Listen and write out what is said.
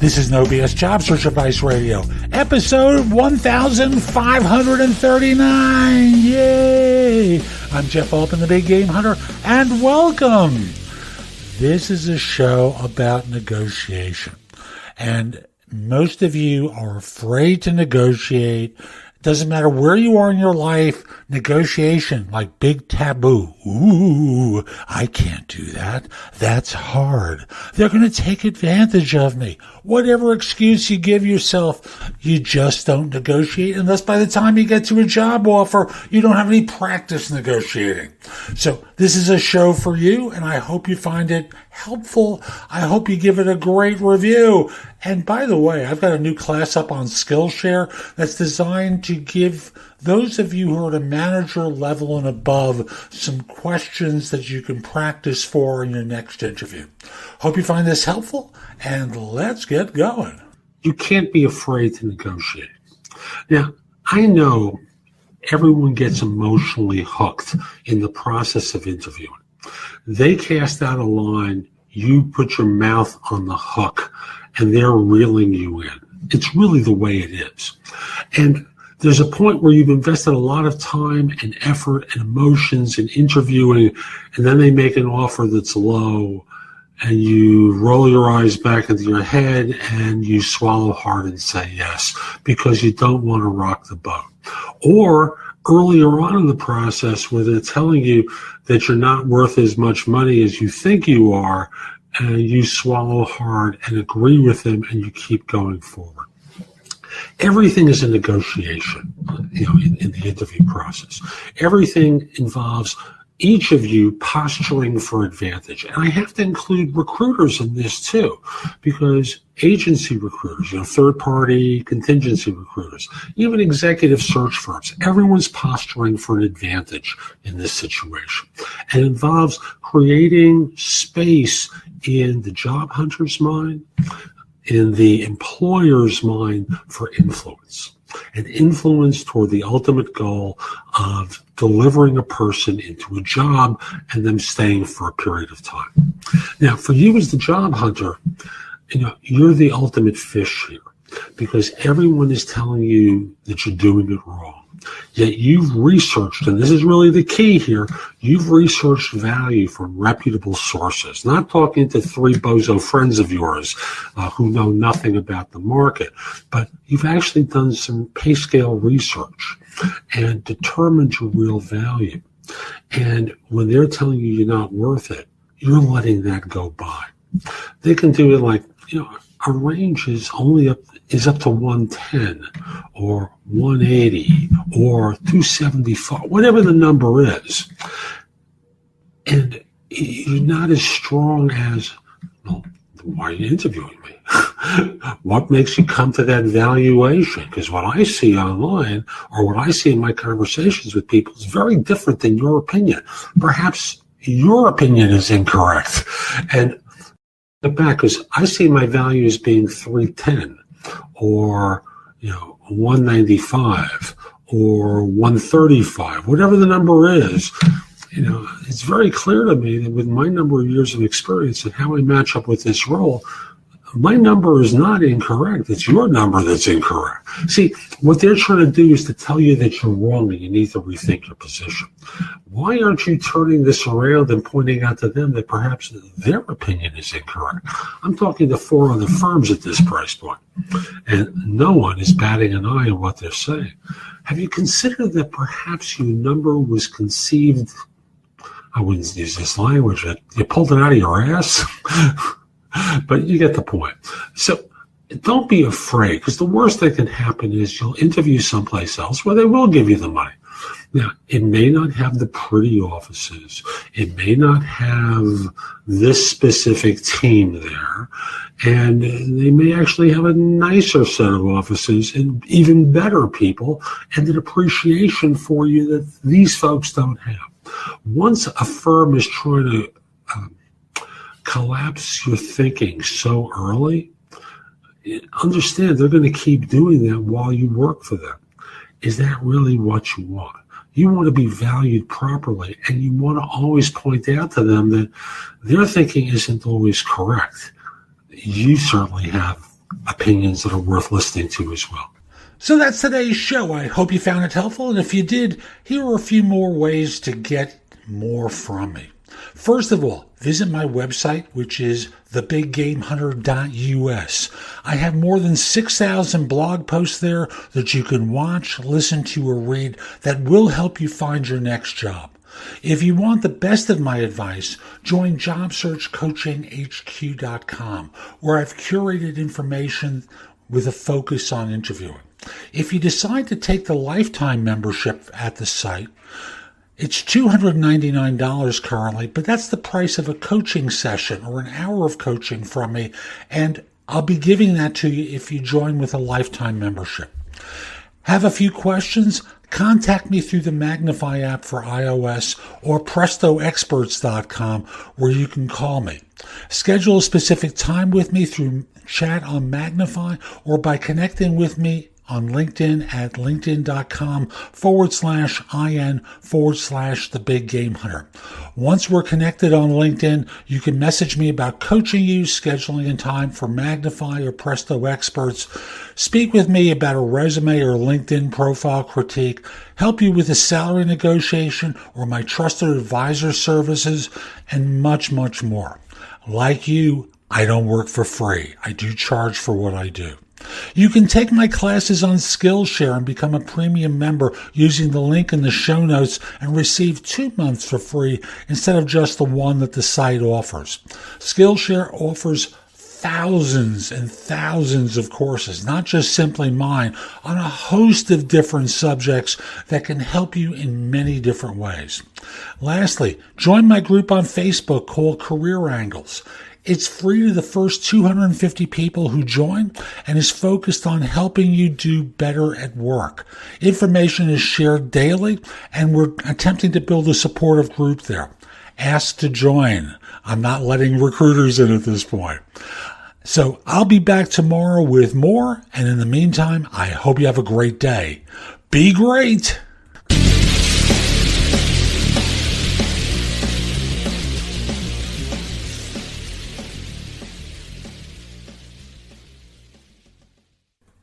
This is No BS Job Search Advice Radio, episode 1539. Yay! I'm Jeff Altman, the Big Game Hunter, and welcome. This is a show about negotiation, and most of you are afraid to negotiate. It doesn't matter where you are in your life, negotiation, like big taboo. Ooh, I can't do that. That's hard. They're going to take advantage of me. Whatever excuse you give yourself, you just don't negotiate unless by the time you get to a job offer, you don't have any practice negotiating. So this is a show for you, and I hope you find it helpful. I hope you give it a great review. And by the way, I've got a new class up on Skillshare that's designed to give those of you who are at a manager level and above some questions that you can practice for in your next interview. Hope you find this helpful, and let's get going. You can't be afraid to negotiate. Now, I know everyone gets emotionally hooked in the process of interviewing. They cast out a line, you put your mouth on the hook, and they're reeling you in. It's really the way it is. And there's a point where you've invested a lot of time and effort and emotions in interviewing, and then they make an offer that's low, and you roll your eyes back into your head and you swallow hard and say yes because you don't want to rock the boat. Or earlier on in the process where they're telling you that you're not worth as much money as you think you are, and you swallow hard and agree with them and you keep going forward. Everything is a negotiation, in the interview process. Everything involves each of you posturing for advantage. And I have to include recruiters in this too, because agency recruiters, third-party contingency recruiters, even executive search firms, everyone's posturing for an advantage in this situation. And it involves creating space in the job hunter's mind, in the employer's mind for influence. And influence toward the ultimate goal of delivering a person into a job and them staying for a period of time. Now, for you as the job hunter, you're the ultimate fish here because everyone is telling you that you're doing it wrong. Yet you've researched, and this is really the key here, you've researched value from reputable sources, not talking to three bozo friends of yours who know nothing about the market, but you've actually done some pay scale research and determined your real value. And when they're telling you you're not worth it, you're letting that go by. They can do it like, our range is up to 110 or 180 or 275, whatever the number is. And you're not as strong as, well, why are you interviewing me? What makes you come to that valuation? Because what I see online or what I see in my conversations with people is very different than your opinion. Perhaps your opinion is incorrect. And back, because I see my value as being 310 or 195 or 135, whatever the number is. It's very clear to me that with my number of years of experience and how I match up with this role, my number is not incorrect. It's your number that's incorrect. See, what they're trying to do is to tell you that you're wrong and you need to rethink your position. Why aren't you turning this around and pointing out to them that perhaps their opinion is incorrect? I'm talking to 4 other firms at this price point, and no one is batting an eye on what they're saying. Have you considered that perhaps your number was conceived, I wouldn't use this language, you pulled it out of your ass? But you get the point. So don't be afraid, because the worst that can happen is you'll interview someplace else where they will give you the money. Now, it may not have the pretty offices. It may not have this specific team there. And they may actually have a nicer set of offices and even better people and an appreciation for you that these folks don't have. Once a firm is trying to collapse your thinking so early, understand they're going to keep doing that while you work for them. Is that really what you want? You want to be valued properly, and you want to always point out to them that their thinking isn't always correct. You certainly have opinions that are worth listening to as well. So that's today's show. I hope you found it helpful. And if you did, here are a few more ways to get more from me. First of all, visit my website, which is thebiggamehunter.us. I have more than 6,000 blog posts there that you can watch, listen to, or read that will help you find your next job. If you want the best of my advice, join JobSearchCoachingHQ.com, where I've curated information with a focus on interviewing. If you decide to take the lifetime membership at the site, it's $299 currently, but that's the price of a coaching session or an hour of coaching from me, and I'll be giving that to you if you join with a lifetime membership. Have a few questions? Contact me through the Magnify app for iOS or PrestoExperts.com, where you can call me. Schedule a specific time with me through chat on Magnify or by connecting with me on LinkedIn at linkedin.com/IN/The Big Game Hunter. Once we're connected on LinkedIn, you can message me about coaching you, scheduling a time for Magnify or Presto Experts, speak with me about a resume or LinkedIn profile critique, help you with a salary negotiation or my trusted advisor services, and much, much more. Like you, I don't work for free. I do charge for what I do. You can take my classes on Skillshare and become a premium member using the link in the show notes and receive 2 months for free instead of just the one that the site offers. Skillshare offers thousands and thousands of courses, not just simply mine, on a host of different subjects that can help you in many different ways. Lastly, join my group on Facebook called Career Angles. It's free to the first 250 people who join and is focused on helping you do better at work. Information is shared daily, and we're attempting to build a supportive group there. Ask to join. I'm not letting recruiters in at this point. So I'll be back tomorrow with more, and in the meantime, I hope you have a great day. Be great!